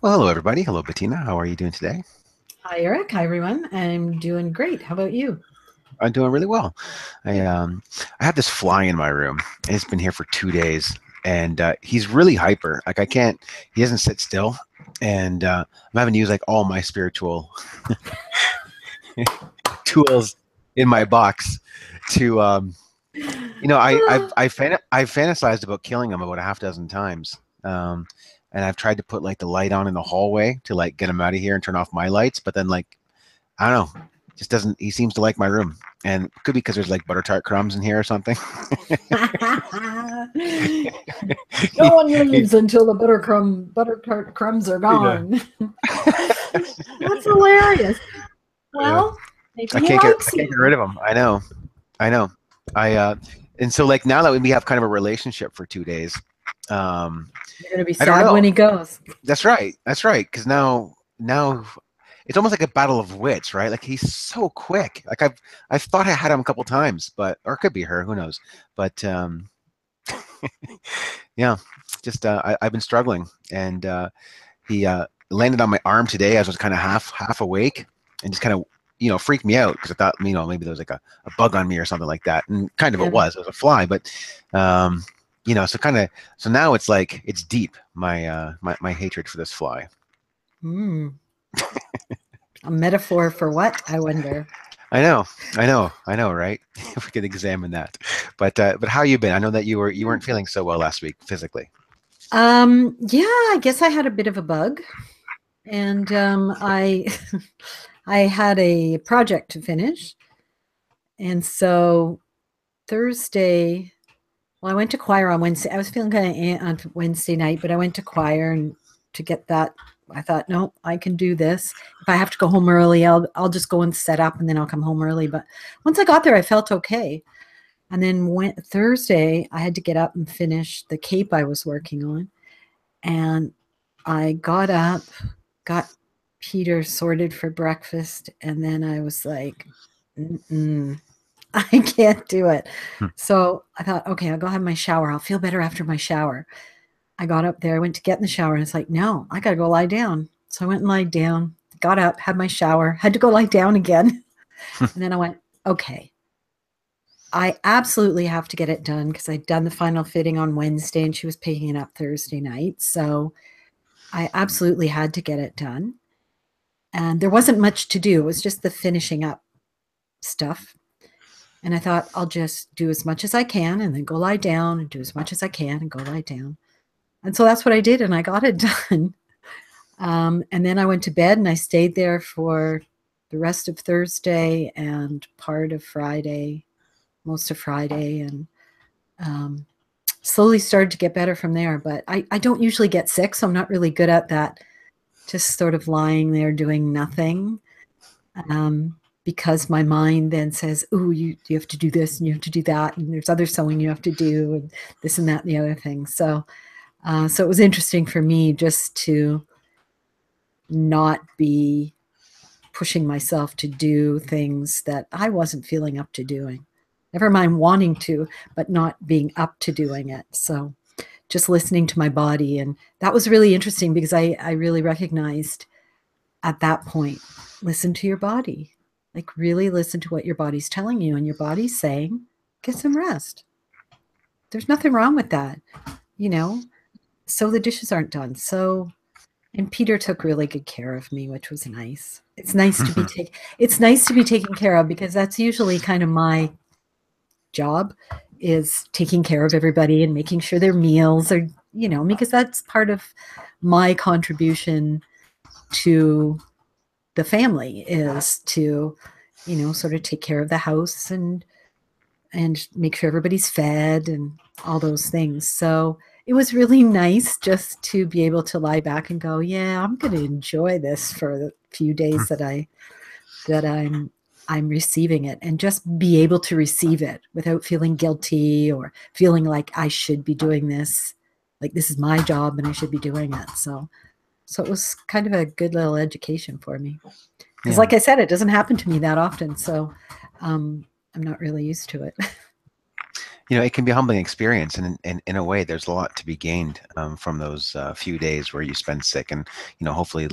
Well, hello everybody. Hello, Bettina. How are you doing today? Hi, Eric. Hi, everyone. I'm doing great. How about you? I'm doing really well. I have this fly in my room, and it's been here for 2 days, and he's really hyper. Like I can't. He doesn't sit still, and I'm having to use like all my spiritual tools in my box to I've fantasized about killing him about a half dozen times. And I've tried to put like the light on in the hallway to like get him out of here and turn off my lights, but then like I don't know. Just doesn't. He seems to like my room, and it could be because there's like butter tart crumbs in here or something. No one leaves until the butter tart crumbs are Yeah. gone. That's hilarious. Yeah. Well, maybe he I likes can't get you. rid of him. I know. I know. I and so like now that we have kind of a relationship for 2 days, um, You're gonna be I don't sad when know. he goes. That's right. That's right. Because now it's almost like a battle of wits, right? Like he's so quick. Like I've thought I had him a couple times, but or it could be her. Who knows? But yeah, just I've been struggling, and he landed on my arm today as I was kind of half awake, and just kind of freaked me out because I thought maybe there was like a bug on me or something like that, and kind of Yeah. it was a fly, but um, so now it's like it's deep my hatred for this fly. Hmm. A metaphor for what, I wonder. I know, I know, right? If we could examine that, but how you been? I know that you Yeah. weren't feeling so well last week physically. Yeah, I guess I had a bit of a bug, and I I had a project to finish, and so Thursday, well, I went to choir on Wednesday. I was feeling kind of on Wednesday night, but I went to choir and to get that. I thought, no, I can do this. If I have to go home early, I'll just go and set up, and then I'll come home early. But once I got there, I felt okay. And then Thursday, I had to get up and finish the cape I was working on, and I got up, got Peter sorted for breakfast, and then I was like, mm-mm, I can't do it. Hmm. So I thought, okay, I'll go have my shower. I'll feel better after my shower. I got up there, I went to get in the shower, and it's like, no, I got to go lie down. So I went and lied down, got up, had my shower, had to go lie down again. And then I went, okay, I absolutely have to get it done because I'd done the final fitting on Wednesday and she was picking it up Thursday night. So I absolutely had to get it done. And there wasn't much to do, it was just the finishing up stuff. And I thought, I'll just do as much as I can and then go lie down and do as much as I can and go lie down. And so that's what I did. And I got it done. And then I went to bed and I stayed there for the rest of Thursday and part of Friday, most of Friday, and um, slowly started to get better from there. But I don't usually get sick, so I'm not really good at that, just sort of lying there doing nothing. Um, because my mind then says, "Oh, you have to do this and you have to do that, and there's other sewing you have to do, and this and that and the other thing." So it was interesting for me just to not be pushing myself to do things that I wasn't feeling up to doing. Never mind wanting to, but not being up to doing it. So just listening to my body. And that was really interesting because I really recognized at that point, listen to your body. Like really listen to what your body's telling you, and your body's saying, get some rest. There's nothing wrong with that, you know. So the dishes aren't done. And Peter took really good care of me, which was nice. It's nice to be taken care of because that's usually kind of my job, is taking care of everybody and making sure their meals are, because that's part of my contribution to the family, is to, sort of take care of the house and make sure everybody's fed and all those things. So it was really nice just to be able to lie back and go, yeah, I'm going to enjoy this for the few days that I'm receiving it, and just be able to receive it without feeling guilty or feeling like I should be doing this, like this is my job and I should be doing it. So it was kind of a good little education for me, because Yeah. like I said, it doesn't happen to me that often. So I'm not really used to it. It can be a humbling experience, and in a way, there's a lot to be gained from those few days where you spend sick, and hopefully,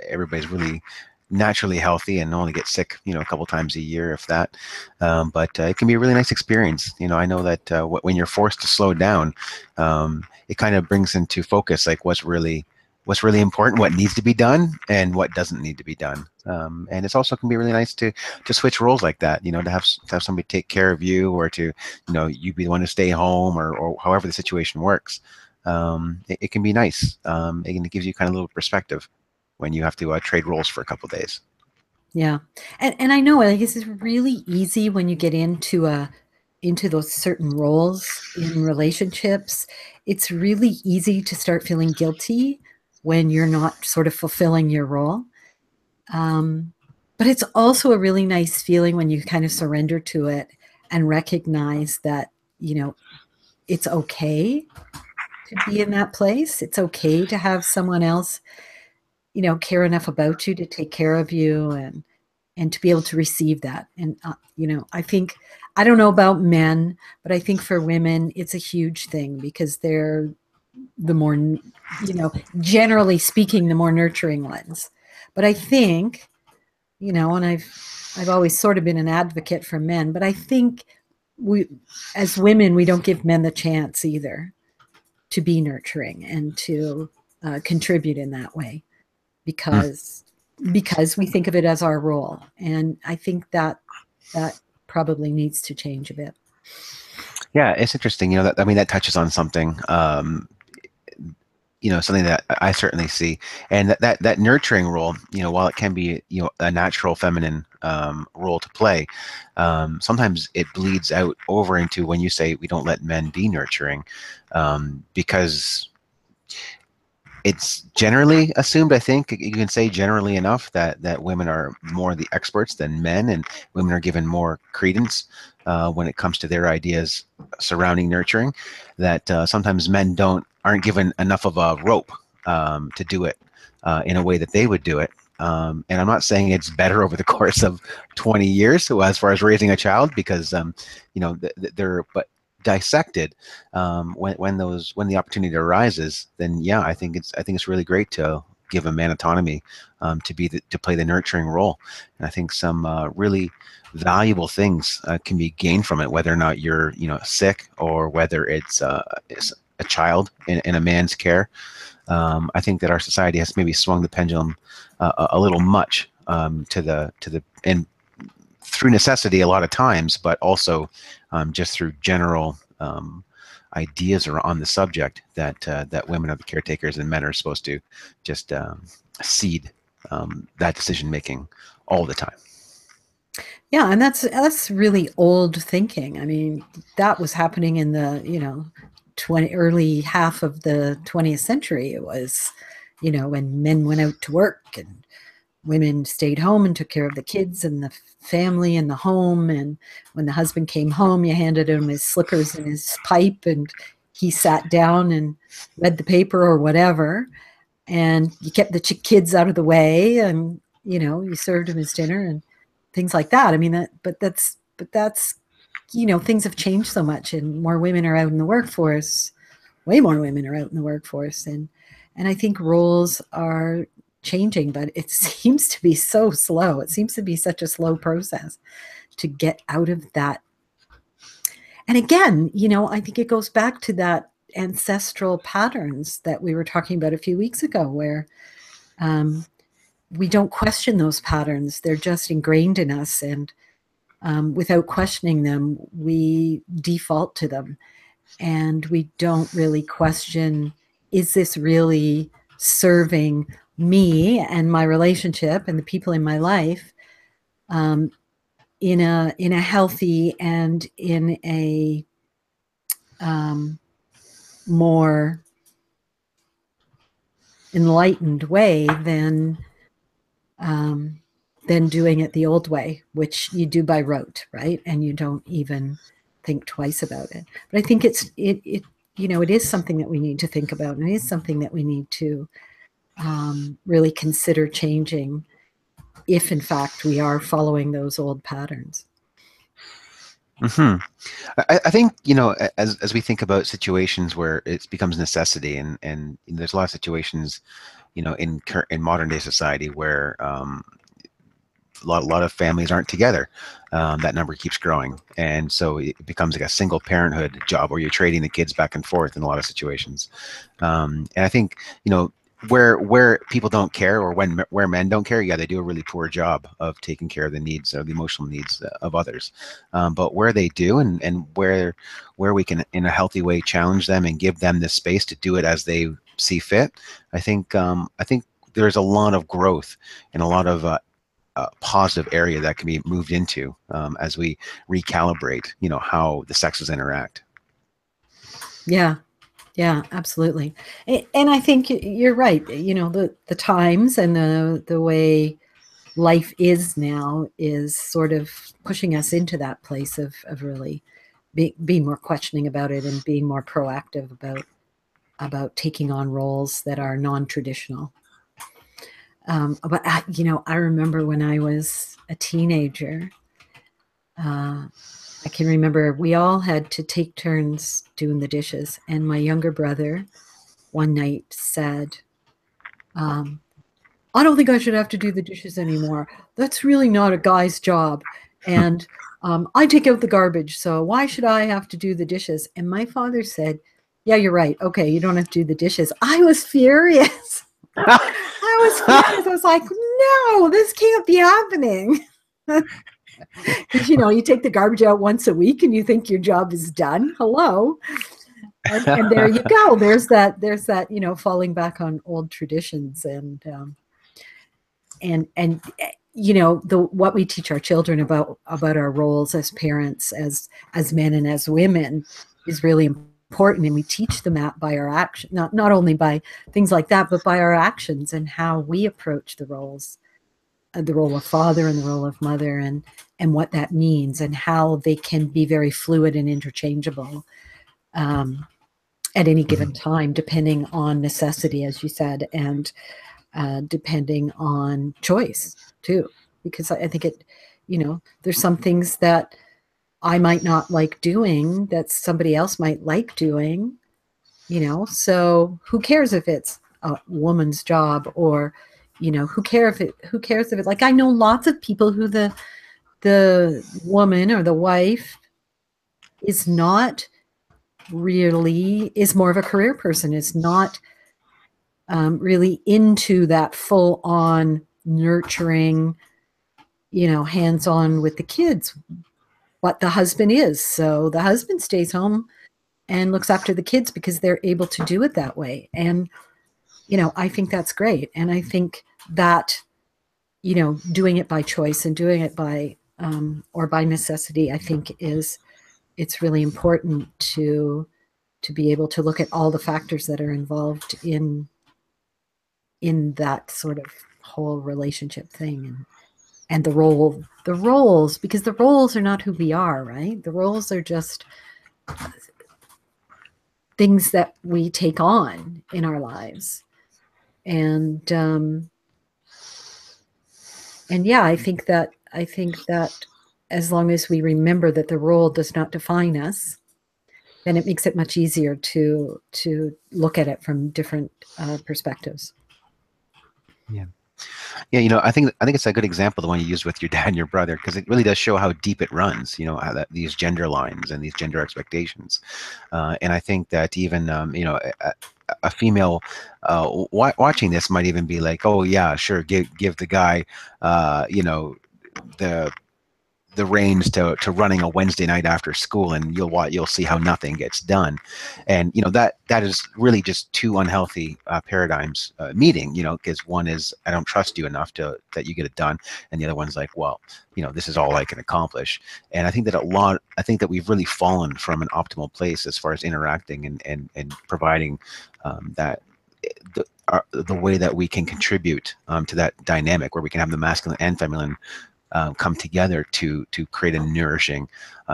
everybody's really naturally healthy and only get sick, a couple times a year, if that. But it can be a really nice experience. I know that when you're forced to slow down, it kind of brings into focus like what's really important, what needs to be done, and what doesn't need to be done. And it's also can be really nice to switch roles like that. To have somebody take care of you, or to you be the one to stay home, or however the situation works. It can be nice. It gives you kind of a little perspective when you have to trade roles for a couple of days. Yeah. And I know, I guess it's really easy when you get into those certain roles in relationships. It's really easy to start feeling guilty when you're not sort of fulfilling your role. Um, but it's also a really nice feeling when you kind of surrender to it and recognize that, it's okay to be in that place. It's okay to have someone else, care enough about you to take care of you, and to be able to receive that. And I think, I don't know about men, but I think for women it's a huge thing, because they're the more, generally speaking, the more nurturing ones. But I think, and I've always sort of been an advocate for men, but I think we, as women, we don't give men the chance either to be nurturing and to contribute in that way, Mm. because we think of it as our role. And I think that probably needs to change a bit. Yeah, it's interesting. That touches on something. Something that I certainly see, and that nurturing role, while it can be, a natural feminine role to play, sometimes it bleeds out over into when you say we don't let men be nurturing, because it's generally assumed, I think you can say generally enough, that women are more the experts than men, and women are given more credence when it comes to their ideas surrounding nurturing, that sometimes men aren't given enough of a rope to do it in a way that they would do it. And I'm not saying it's better over the course of 20 years, so as far as raising a child, because they're but dissected, when the opportunity arises, then yeah, I think it's really great to give a man autonomy, to play the nurturing role. And I think some really valuable things can be gained from it, whether or not you're sick, or whether it's a child in a man's care. I think that our society has maybe swung the pendulum a little much, to the and through necessity a lot of times, but also just through general ideas are on the subject, that women are the caretakers and men are supposed to just cede that decision making all the time. Yeah, and that's really old thinking. I mean, that was happening in the, 20 early half of the 20th century. It was, when men went out to work and women stayed home and took care of the kids and the family and the home. And when the husband came home, you handed him his slippers and his pipe, and he sat down and read the paper or whatever. And you kept the kids out of the way, and you served him his dinner and things like that. I mean, but that's things have changed so much, and more women are out in the workforce. Way more women are out in the workforce, and I think roles are changing, but it seems to be so slow. It seems to be such a slow process to get out of that. And again, I think it goes back to that ancestral patterns that we were talking about a few weeks ago, where um, we don't question those patterns. They're just ingrained in us, and without questioning them, we default to them, and we don't really question, is this really serving me and my relationship and the people in my life, um, in a healthy and in a more enlightened way um, than doing it the old way, which you do by rote, right? And you don't even think twice about it. But I think it is something that we need to think about, and it is something that we need to really consider changing, if in fact we are following those old patterns. Hmm. I think, you know, as we think about situations where it becomes necessity, and there's a lot of situations, you know, in modern day society where a lot of families aren't together. That number keeps growing, and so it becomes like a single parenthood job where you're trading the kids back and forth in a lot of situations. And I think, you know, where people don't care, or where men don't care, yeah, they do a really poor job of taking care of the needs, or the emotional needs of others. But where they do, and where we can in a healthy way challenge them and give them the space to do it as they see fit, I think there's a lot of growth and a lot of positive area that can be moved into as we recalibrate, you know, how the sexes interact. Yeah. Yeah, absolutely. And I think you're right. You know, the times and the way life is now is sort of pushing us into that place of really being more questioning about it and being more proactive about taking on roles that are non-traditional. You know, I remember when I was a teenager, I can remember we all had to take turns doing the dishes, and my younger brother one night said, um, I don't think I should have to do the dishes anymore. That's really not a guy's job. And I take out the garbage. So why should I have to do the dishes? And my father said, yeah, you're right. Okay, you don't have to do the dishes. I was furious. I was furious. I was like, no, this can't be happening. Because, you know, you take the garbage out once a week and you think your job is done. Hello. And there you go. There's that, you know, falling back on old traditions and you know the what we teach our children about our roles as parents, as men and as women, is really important, and we teach them that by our action, not only by things like that, but by our actions and how we approach the role of father and the role of mother, and what that means, and how they can be very fluid and interchangeable um, at any given time, depending on necessity, as you said, and depending on choice too, because I think it, you know, there's some things that I might not like doing that somebody else might like doing, you know, so who cares if it's a woman's job, or, you know, who cares if it, like, I know lots of people who the woman or the wife is not really, is more of a career person, is not really into that full on nurturing, you know, hands on with the kids, what the husband is. So the husband stays home and looks after the kids because they're able to do it that way. And, you know, I think that's great. And I think that, you know, doing it by choice and doing it by, or by necessity, I think it's really important to be able to look at all the factors that are involved in that sort of whole relationship thing, and the roles, because the roles are not who we are, right? The roles are just things that we take on in our lives. And yeah, I think that as long as we remember that the role does not define us, then it makes it much easier to look at it from different perspectives. Yeah. Yeah, you know, I think it's a good example, the one you used with your dad and your brother, because it really does show how deep it runs. You know, how that these gender lines and these gender expectations, and I think that even you know, a female watching this might even be like, oh yeah, sure, give the guy, you know, the reins to running a Wednesday night after school, and you'll see how nothing gets done. And you know, that is really just two unhealthy paradigms meeting. You know, because one is, I don't trust you enough to that you get it done, and the other one's like, well, you know, this is all I can accomplish. And I think that we've really fallen from an optimal place as far as interacting and providing that the way that we can contribute to that dynamic, where we can have the masculine and feminine come together to create a nourishing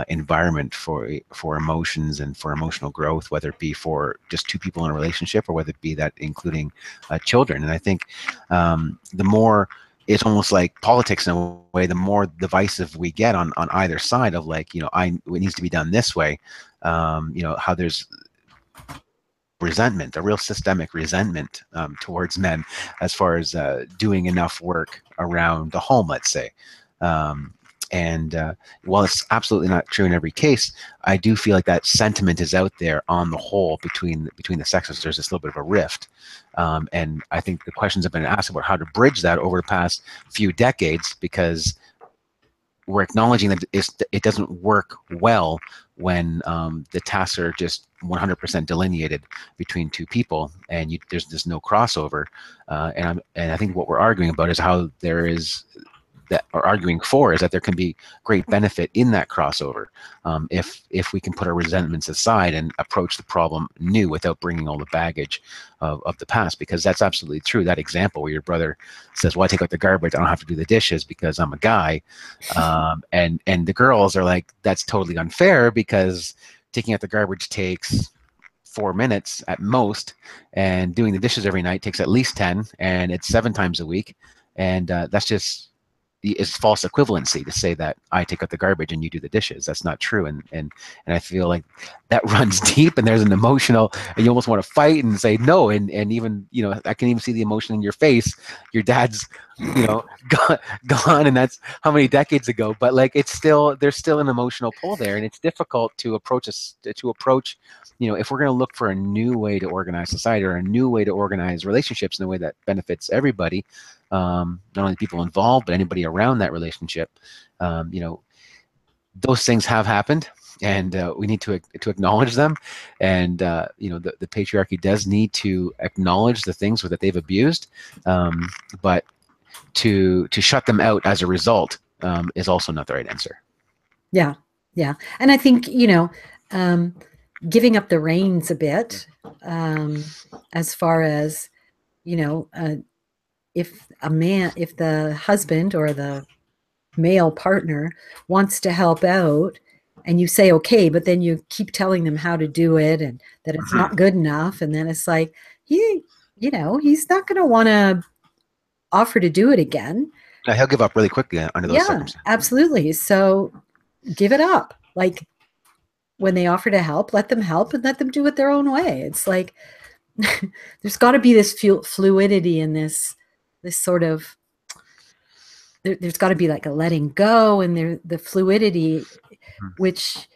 environment for emotions and for emotional growth, whether it be for just two people in a relationship, or whether it be that including children. And I think the more it's almost like politics in a way. The more divisive we get on either side of like, you know, it needs to be done this way, you know, how there's resentment, a real systemic resentment towards men as far as doing enough work around the home, let's say. Um, and while it's absolutely not true in every case, I do feel like that sentiment is out there on the whole between the sexes. There's this little bit of a rift. And I think the questions have been asked about how to bridge that over the past few decades, because we're acknowledging that it doesn't work well when the tasks are just 100% delineated between two people, and there's no crossover. And I think what we're arguing about is how there is that are arguing for is that there can be great benefit in that crossover, if we can put our resentments aside and approach the problem new without bringing all the baggage of the past. Because that's absolutely true. That example where your brother says, well, I take out the garbage, I don't have to do the dishes because I'm a guy, and the girls are like, that's totally unfair because taking out the garbage takes 4 minutes at most, and doing the dishes every night takes at least 10, and it's 7 times a week. And that's just, is false equivalency to say that I take out the garbage and you do the dishes. That's not true. And I feel like that runs deep, and there's an emotional, and you almost want to fight and say no. And even, you know, I can even see the emotion in your face. Your dad's, you know, gone, and that's how many decades ago. But like, it's still, there's still an emotional pull there, and it's difficult to approach you know, if we're going to look for a new way to organize society or a new way to organize relationships in a way that benefits everybody, not only people involved, but anybody around that relationship. You know, those things have happened, and we need to acknowledge them. And you know, the patriarchy does need to acknowledge the things that they've abused, but to shut them out as a result is also not the right answer. Yeah, yeah, and I think, you know, giving up the reins a bit, as far as, you know, if the husband or the male partner wants to help out, and you say okay, but then you keep telling them how to do it and that it's not good enough, and then it's like, you know, he's not going to want to offer to do it again. He'll give up really quickly under those circumstances. Absolutely. So give it up. Like, when they offer to help, let them help and let them do it their own way. It's like, there's got to be this fluidity in this sort of, there's got to be like a letting go, and the fluidity, which,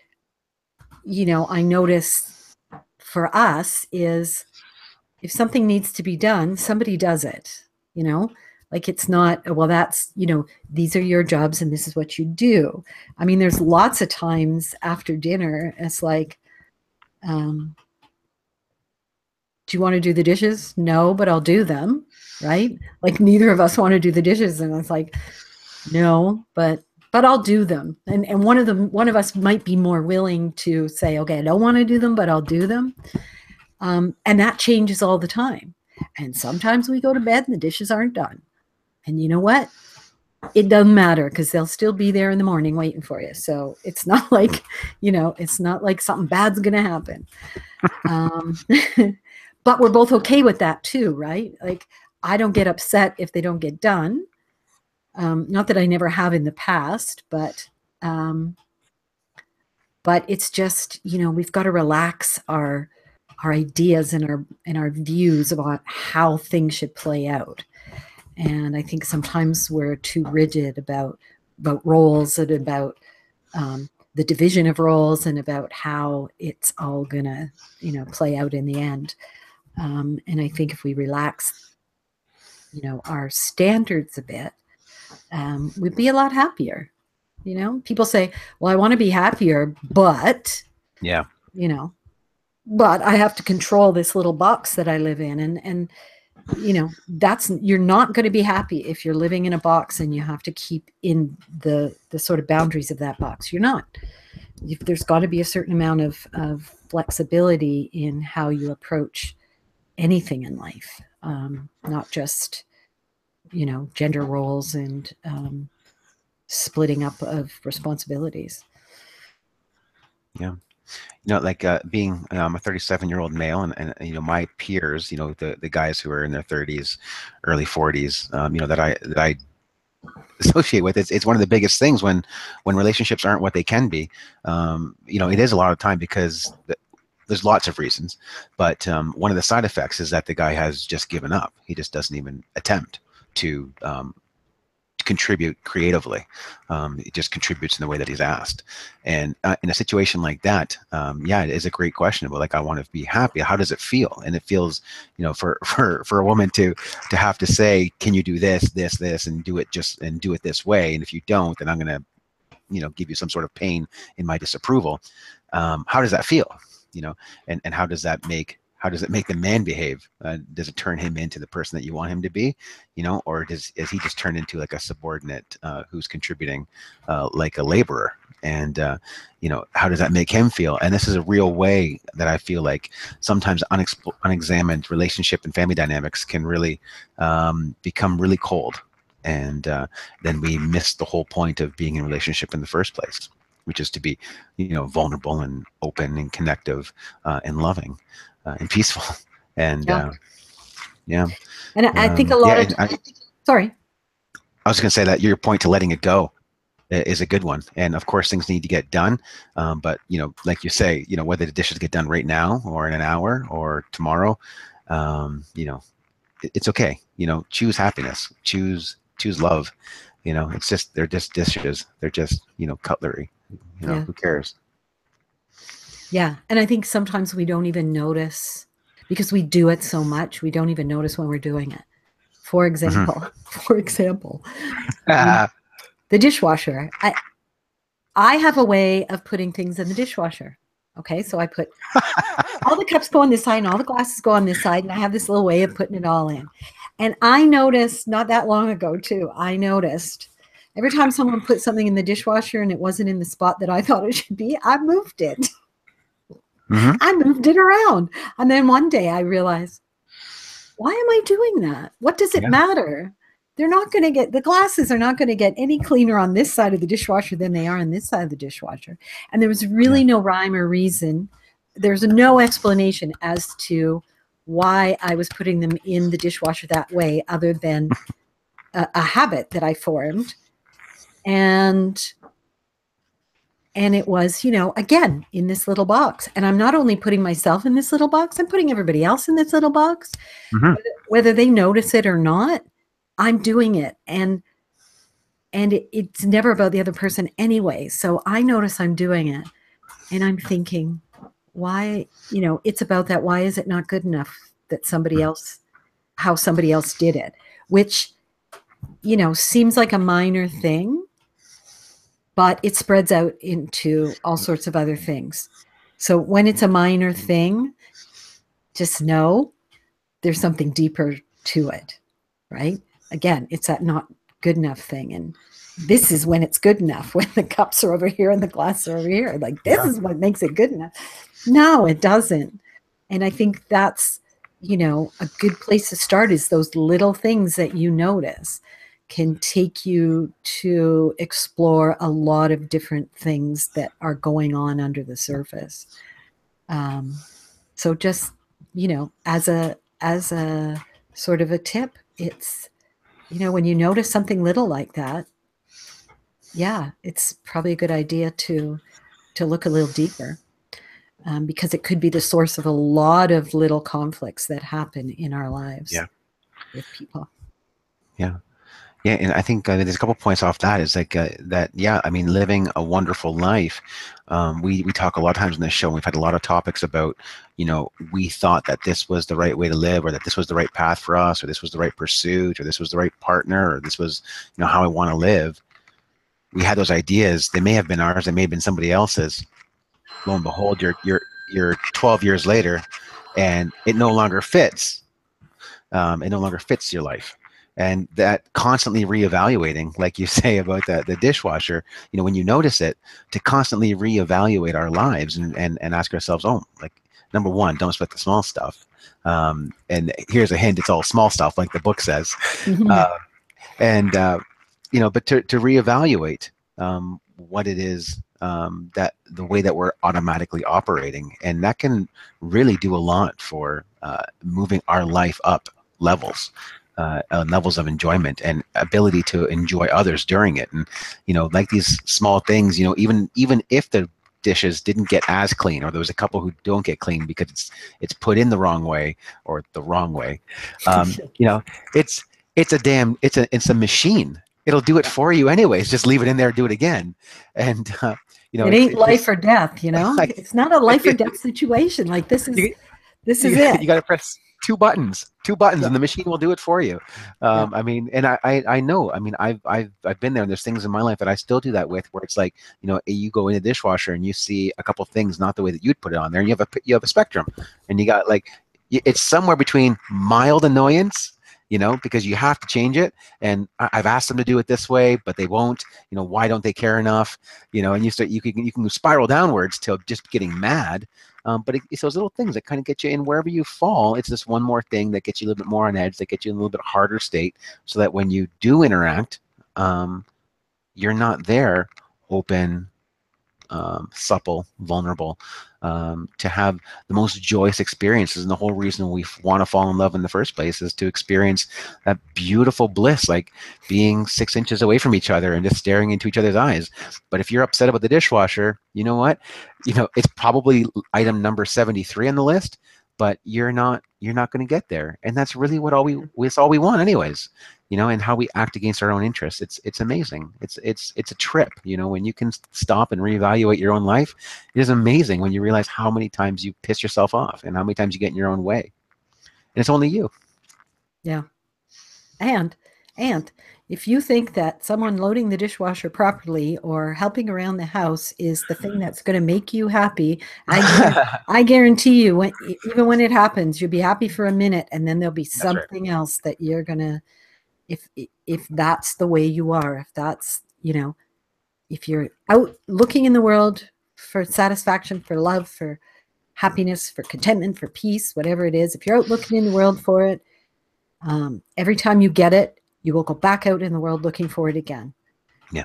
you know, I notice for us is, if something needs to be done, somebody does it, you know, like, it's not, well, that's, you know, these are your jobs and this is what you do. I mean, there's lots of times after dinner, it's like, do you want to do the dishes? No, but I'll do them. Right? Like, neither of us want to do the dishes, and it's like, no, but I'll do them. And one of us might be more willing to say, okay, I don't want to do them, but I'll do them. And that changes all the time. And sometimes we go to bed and the dishes aren't done. And you know what? It doesn't matter, because they'll still be there in the morning waiting for you. So it's not like, you know, it's not like something bad's going to happen. But we're both okay with that too, right? Like, I don't get upset if they don't get done. Not that I never have in the past, but it's just, you know, we've got to relax our ideas and our views about how things should play out. And I think sometimes we're too rigid about roles, and about the division of roles, and about how it's all gonna, you know, play out in the end. And I think if we relax, you know, our standards a bit, we'd be a lot happier. You know, people say, well, I want to be happier, but, Yeah, you know, but I have to control this little box that I live in. And you know, you're not going to be happy if you're living in a box and you have to keep in the sort of boundaries of that box. You're not. There's got to be a certain amount of flexibility in how you approach anything in life, not just, you know, gender roles and splitting up of responsibilities. Yeah. You know, like being I'm a 37-year-old male, and you know, my peers, you know, the guys who are in their 30s, early 40s, you know, that I associate with. It's one of the biggest things when relationships aren't what they can be. You know, it is a lot of time because there's lots of reasons, but one of the side effects is that the guy has just given up. He just doesn't even attempt to contribute creatively. He just contributes in the way that he's asked. And in a situation like that, yeah, it is a great question about, like, I want to be happy. How does it feel? And it feels, you know, for a woman to have to say, can you do this, and do it this way? And if you don't, then I'm going to, you know, give you some sort of pain in my disapproval. How does that feel? You know, and how does it make the man behave? Does it turn him into the person that you want him to be, you know, or is he just turned into like a subordinate who's contributing like a laborer? And you know, how does that make him feel? And this is a real way that I feel like sometimes unexamined relationship and family dynamics can really become really cold, and then we miss the whole point of being in a relationship in the first place, which is to be, you know, vulnerable and open and connective and loving. And peaceful. And Yeah. yeah. And I think a lot yeah, of, sorry. I was going to say that your point to letting it go is a good one. And of course, things need to get done. But, you know, like you say, you know, whether the dishes get done right now or in an hour or tomorrow, you know, it's okay. You know, choose happiness, choose love. You know, it's just, they're just dishes. They're just, you know, cutlery. You know, Yeah. who cares? Yeah. And I think sometimes we don't even notice, because we do it so much, we don't even notice when we're doing it. For example, Ah, the dishwasher. I have a way of putting things in the dishwasher. Okay, so I put all the cups go on this side and all the glasses go on this side, and I have this little way of putting it all in. And I noticed not that long ago too, I noticed every time someone put something in the dishwasher and it wasn't in the spot that I thought it should be, I moved it. mhm. I moved it around. And then one day I realized, why am I doing that? What does it Yeah. matter? They're not going to get, the glasses are not going to get any cleaner on this side of the dishwasher than they are on this side of the dishwasher. And there was really no rhyme or reason. There's no explanation as to why I was putting them in the dishwasher that way, other than a habit that I formed. And it was, you know, again, in this little box. And I'm not only putting myself in this little box, I'm putting everybody else in this little box. Mhm. Whether they notice it or not, I'm doing it. And it's never about the other person anyway. So I notice I'm doing it. And I'm thinking, why, you know, it's about that. Why is it not good enough that somebody else, how somebody else did it? Which, you know, seems like a minor thing, but it spreads out into all sorts of other things. So when it's a minor thing, just know there's something deeper to it, right? Again, it's that not good enough thing. And this is when it's good enough, when the cups are over here and the glasses are over here. Like, this is what makes it good enough. No, it doesn't. And I think that's, you know, a good place to start is those little things that you notice can take you to explore a lot of different things that are going on under the surface. So just, you know, as a sort of a tip, it's, you know, when you notice something little like that, yeah, it's probably a good idea to look a little deeper, because it could be the source of a lot of little conflicts that happen in our lives Yeah. with people. Yeah. Yeah, and I think there's a couple points off that is like that. Yeah, I mean, living a wonderful life. We talk a lot of times on this show. We've had a lot of topics about, you know, we thought that this was the right way to live, or that this was the right path for us, or this was the right pursuit, or this was the right partner, or this was, you know, how I want to live. We had those ideas. They may have been ours. They may have been somebody else's. Lo and behold, you're 12 years later, and it no longer fits. It no longer fits your life. And that constantly reevaluating, like you say about the dishwasher, you know, when you notice it, to constantly reevaluate our lives and ask ourselves, oh, like, number one, don't sweat the small stuff. And here's a hint, it's all small stuff, like the book says. And you know, but to reevaluate what it is, that the way that we're automatically operating, and that can really do a lot for moving our life up levels. levels of enjoyment and ability to enjoy others during it. And, like these small things, even if the dishes didn't get as clean, or there was a couple who don't get clean because it's put in the wrong way or the wrong way, it's it's a machine. It'll do it for you anyways. Just leave it in there, do it again. And It ain't it's life just or death, like, It's not a life or death situation. Like this is it. you got to press two buttons, Yeah. and the machine will do it for you. Yeah. I mean, and I know. I mean, I've been there, and there's things in my life that I still do that with, where it's like, you go in the dishwasher and you see a couple things not the way that you'd put it on there, and you have a spectrum, and you got like, it's somewhere between mild annoyance, because you have to change it. And I've asked them to do it this way, but they won't. Why don't they care enough? And you can spiral downwards till just getting mad. But it's those little things that kind of get you in wherever you fall. It's just one more thing that gets you a little bit more on edge, that gets you in a little bit harder state, so that when you do interact, you're not there open, supple, vulnerable, to have the most joyous experiences. And the whole reason we want to fall in love in the first place is to experience that beautiful bliss, like being 6 inches away from each other and just staring into each other's eyes. But if you're upset about the dishwasher, you know what? It's probably item number 73 on the list, but you're not going to get there. And that's really it's all we want anyways. And how we act against our own interests. It's amazing. It's a trip, when you can stop and reevaluate your own life. It is amazing when you realize how many times you piss yourself off and how many times you get in your own way. And it's only you. Yeah. And if you think that someone loading the dishwasher properly or helping around the house is the thing that's going to make you happy, I guarantee you, even when it happens, you'll be happy for a minute, and then there'll be something else that you're going to, if that's the way you are, if that's, if you're out looking in the world for satisfaction, for love, for happiness, for contentment, for peace, whatever it is, if you're out looking in the world for it, every time you get it, you will go back out in the world looking for it again. Yeah.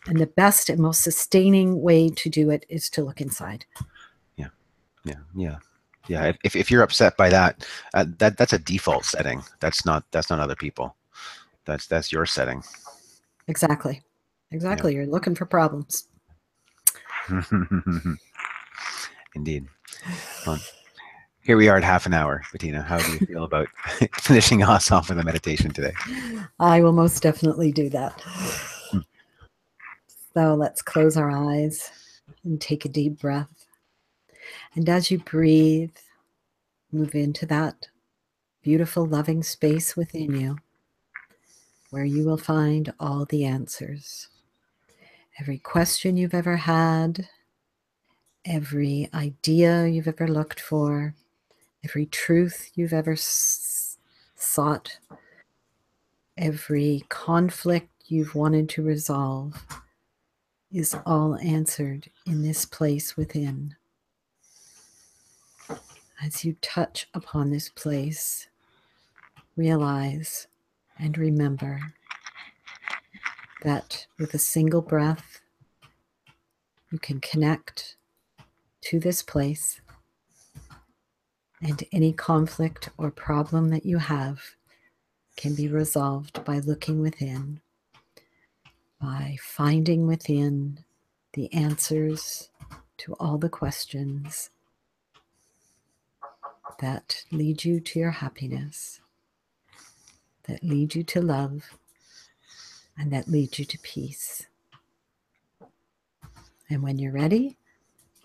And the best and most sustaining way to do it is to look inside. Yeah. If you're upset by that, that's a default setting. That's not other people. That's your setting. Exactly. Yeah. You're looking for problems. Indeed. Well, here we are at half an hour, Bettina. How do you feel about finishing us off with a meditation today? I will most definitely do that. So let's close our eyes and take a deep breath. And as you breathe, move into that beautiful, loving space within you, where you will find all the answers. Every question you've ever had, every idea you've ever looked for, every truth you've ever sought, every conflict you've wanted to resolve is all answered in this place within. As you touch upon this place, realize and remember that with a single breath, you can connect to this place, and any conflict or problem that you have can be resolved by looking within, by finding within the answers to all the questions that lead you to your happiness, that lead you to love, and that lead you to peace. And when you're ready,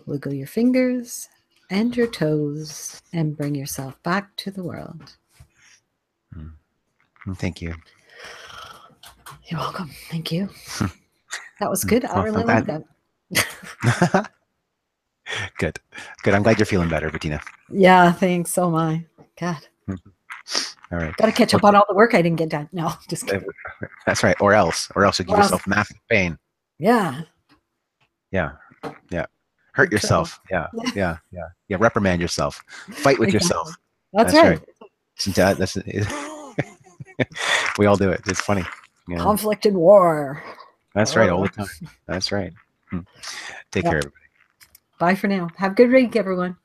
wiggle your fingers and your toes and bring yourself back to the world. Thank you. You're welcome. Thank you. That was good. I really like that. Good. I'm glad you're feeling better, Bettina. Yeah, thanks. Oh my God. All right. Got to catch up on all the work I didn't get done. No, just kidding. That's right. Or else you give yourself massive pain. Yeah. Hurt yourself. Yeah. Reprimand yourself. Fight with yourself. That's right. That's we all do it. It's funny. Conflict and war. That's right. All the time. That's right. Take care, everybody. Bye for now. Have a good week, everyone.